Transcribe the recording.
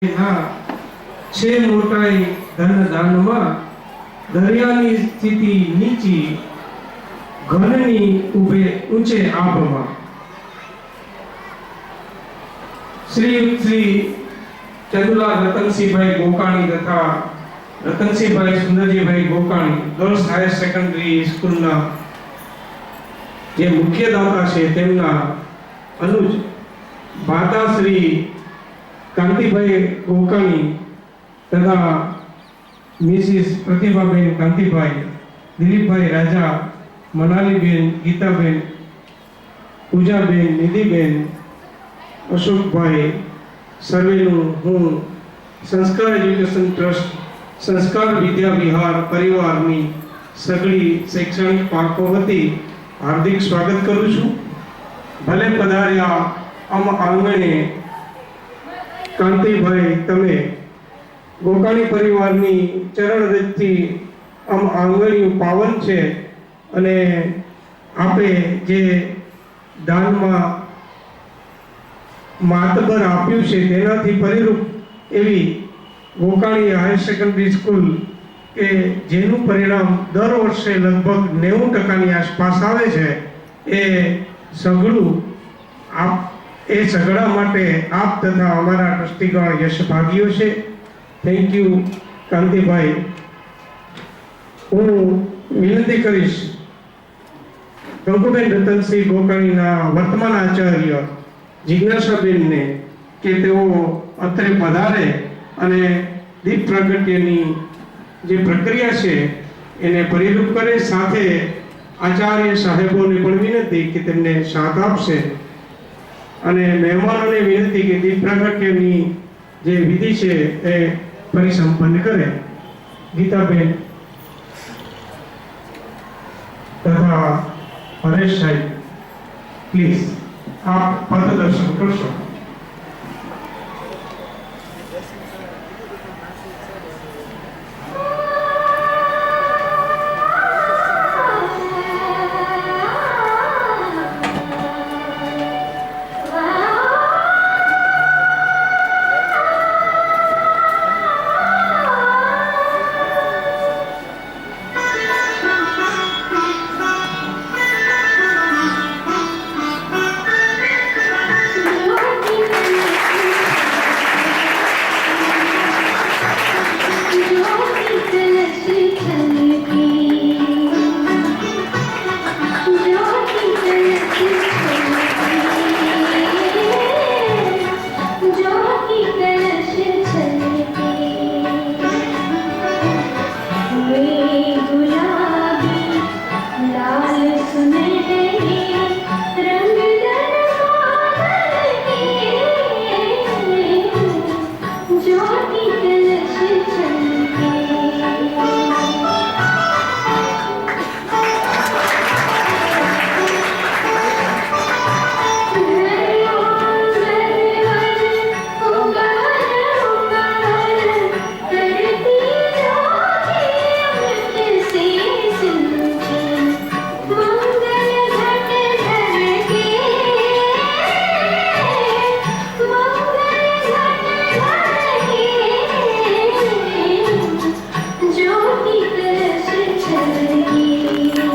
છે મોટાઈ ધન દાનમાં દરિયાની સ્થિતિ નીચી ઘનની ઉભે ઊંચે આભમાં શ્રી ચંદુલાલ રતનસિંહભાઈ ગોકાણી તથા Ratansinhbhai સુંદરજીભાઈ Gokani girls higher secondary સ્કૂલના જે મુખ્ય દાતા છે તેમના અનુજ માતા શ્રી કાંતિભાઈ ગોકાણી તથા મિસિસ પ્રતિભાબેન કાંતિભાઈ, દિલીપભાઈ રાજા, મનાલીબેન, ગીતાબેન, પૂજાબેન, નિધિબેન, અશોકભાઈ સર્વેનું હું સંસ્કાર એજ્યુકેશન ટ્રસ્ટ સંસ્કાર વિદ્યા વિહાર પરિવારની સગળી શૈક્ષણિક પાંખો વતી હાર્દિક સ્વાગત કરું છું. ભલે પધાર્યા આમ આંગણે કાંતિભાઈ તમે ગોકાણી પરિવારની ચરણરજથી આમ આંગણિયું પાવન છે અને આપે જે દાનમાં માતબર આપ્યું છે તેનાથી પરિરૂપ એવી ગોકાણી હાયર સેકન્ડરી સ્કૂલ કે જેનું પરિણામ દર વર્ષે લગભગ 90% આસપાસ આવે છે એ સઘળું આપ એ સગડા માટે આપ તથા અમારા ટ્રસ્ટીગણ યશભાગીઓ છે. Thank you Kantibhai. હું વિનંતી કરીશ કંકુબેન રતનસિંહ ગોકાણીના વર્તમાન આચાર્ય જિજ્ઞાસાબેનને કે તેઓ અત્રે પધારે અને દીપ પ્રાગટ્યની જે પ્રક્રિયા છે એને પરિરૂપ કરે. સાથે આચાર્ય સાહેબોને પણ વિનંતી કે તેમને સાથ આપશે અને મહેમાનોને વિનંતી કે દીપ પ્રાગટ્યની જે વિધિ છે એ પરિસંપન્ન કરે. ગીતાબેન તથા હરેશ સાહેબ પ્લીઝ આપ પથદર્શન કરશો.